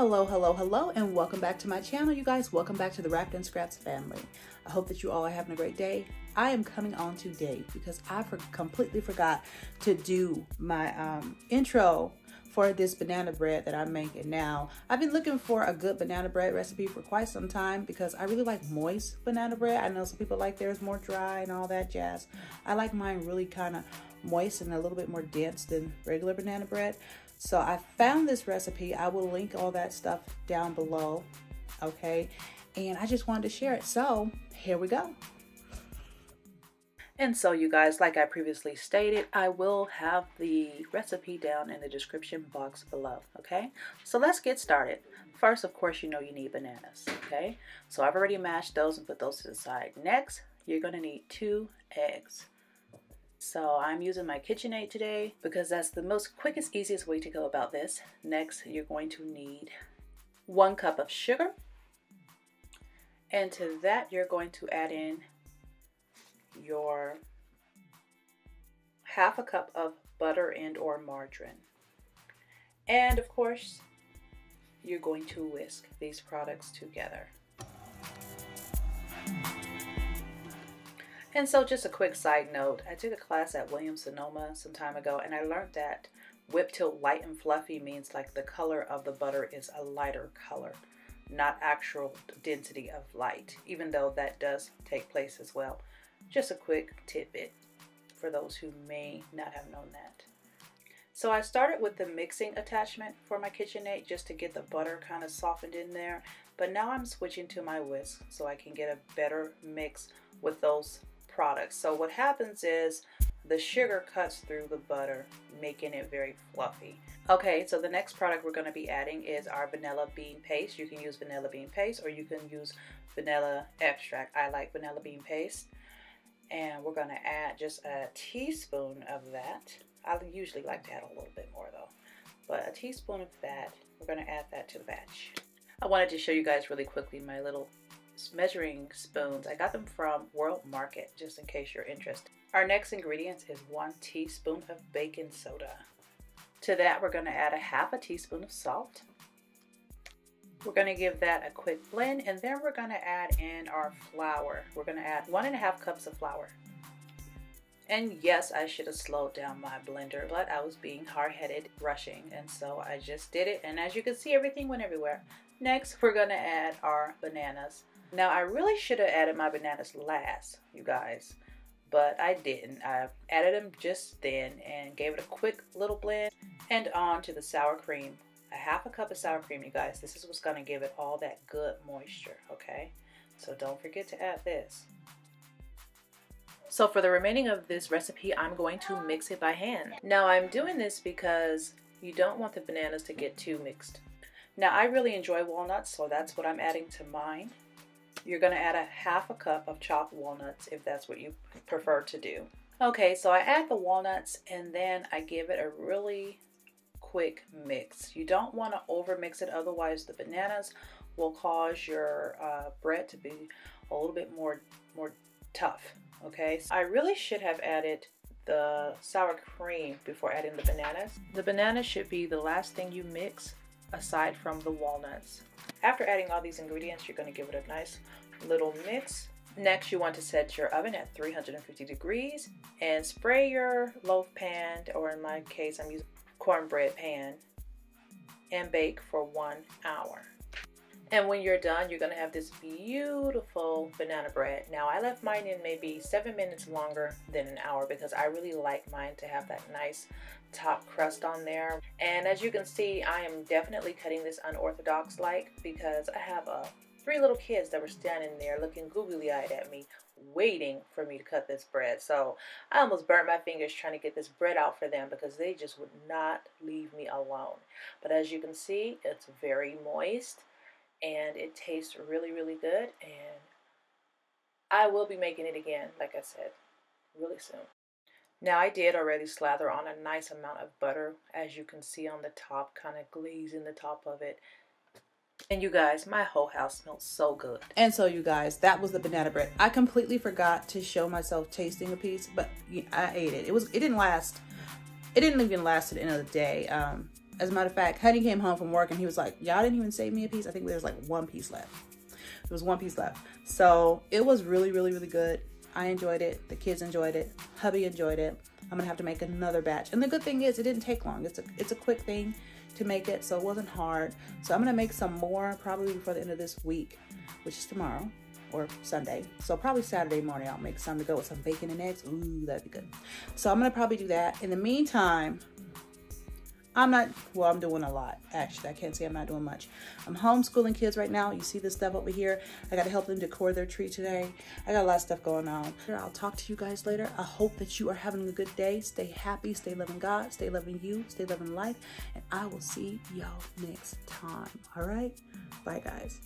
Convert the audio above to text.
Hello, hello, hello, and welcome back to my channel, you guys. Welcome back to the Wrappedinscraps family. I hope that you all are having a great day. I am coming on today because I completely forgot to do my intro for this banana bread that I'm making now. I've been looking for a good banana bread recipe for quite some time because I really like moist banana bread. I know some people like theirs more dry and all that jazz. I like mine really kind of moist and a little bit more dense than regular banana bread. So I found this recipe. I will link all that stuff down below, okay? And I just wanted to share it. So here we go. And so you guys, like I previously stated, I will have the recipe down in the description box below, okay? So let's get started. First, of course, you know you need bananas, okay? So I've already mashed those and put those to the side. Next, you're gonna need 2 eggs. So I'm using my KitchenAid today because that's the most quickest, easiest way to go about this. Next, you're going to need 1 cup of sugar. And to that, you're going to add in your 1/2 cup of butter and or margarine. And of course, you're going to whisk these products together. And so just a quick side note, I took a class at Williams-Sonoma some time ago and I learned that whipped till light and fluffy means like the color of the butter is a lighter color, not actual density of light, even though that does take place as well. Just a quick tidbit for those who may not have known that. So I started with the mixing attachment for my KitchenAid just to get the butter kind of softened in there, but now I'm switching to my whisk so I can get a better mix with those products. So what happens is the sugar cuts through the butter, making it very fluffy. Okay, so the next product we're going to be adding is our vanilla bean paste. You can use vanilla bean paste or you can use vanilla extract. I like vanilla bean paste. And we're going to add just a teaspoon of that. I usually like to add a little bit more though. But a teaspoon of that, we're going to add that to the batch. I wanted to show you guys really quickly my little measuring spoons. I got them from World Market, just in case you're interested. Our next ingredients is 1 teaspoon of baking soda. To that, we're going to add 1/2 teaspoon of salt. We're going to give that a quick blend, and then we're going to add in our flour. We're going to add 1.5 cups of flour. And yes, I should have slowed down my blender, but I was being hard-headed, rushing, and so I just did it. And as you can see, everything went everywhere. Next, we're going to add our bananas. Now, I really should have added my bananas last, you guys, but I didn't. I added them just then and gave it a quick little blend. And on to the sour cream. 1/2 cup of sour cream, you guys. This is what's going to give it all that good moisture, okay? So don't forget to add this. So for the remaining of this recipe, I'm going to mix it by hand. Now, I'm doing this because you don't want the bananas to get too mixed. Now, I really enjoy walnuts, so that's what I'm adding to mine. You're going to add 1/2 cup of chopped walnuts if that's what you prefer to do. Okay, so I add the walnuts and then I give it a really quick mix. You don't want to over mix it, otherwise the bananas will cause your bread to be a little bit more tough. Okay, so I really should have added the sour cream before adding the bananas. The bananas should be the last thing you mix aside from the walnuts. After adding all these ingredients, you're going to give it a nice little mix. Next, you want to set your oven at 350 degrees and spray your loaf pan, or in my case, I'm using cornbread pan, and bake for 1 hour. And when you're done, you're going to have this beautiful banana bread. Now, I left mine in maybe 7 minutes longer than an hour because I really like mine to have that nice top crust on there. And as you can see, I am definitely cutting this unorthodox like because I have 3 little kids that were standing there looking googly-eyed at me, waiting for me to cut this bread. So I almost burnt my fingers trying to get this bread out for them because they just would not leave me alone. But as you can see, it's very moist and it tastes really, really good. And I will be making it again, like I said, really soon. Now, I did already slather on a nice amount of butter, as you can see on the top, kind of glazing the top of it. And you guys, my whole house smells so good. And so you guys, that was the banana bread. I completely forgot to show myself tasting a piece, but I ate it. It didn't last. It didn't even last to the end of the day. As a matter of fact, Honey came home from work and he was like, y'all didn't even save me a piece. I think there's like one piece left. There was one piece left. So it was really, really, really good. I enjoyed it. The kids enjoyed it. Hubby enjoyed it. I'm gonna have to make another batch. And the good thing is it didn't take long. It's a quick thing to make it, so it wasn't hard. So I'm gonna make some more probably before the end of this week, which is tomorrow or Sunday. So probably Saturday morning I'll make some to go with some bacon and eggs. Ooh, that'd be good. So I'm gonna probably do that. In the meantime, I'm doing a lot. Actually, I can't say I'm not doing much. I'm homeschooling kids right now. You see this stuff over here. I got to help them decor their tree today. I got a lot of stuff going on. I'll talk to you guys later. I hope that you are having a good day. Stay happy, stay loving God, stay loving you, stay loving life. And I will see y'all next time. All right? Bye, guys.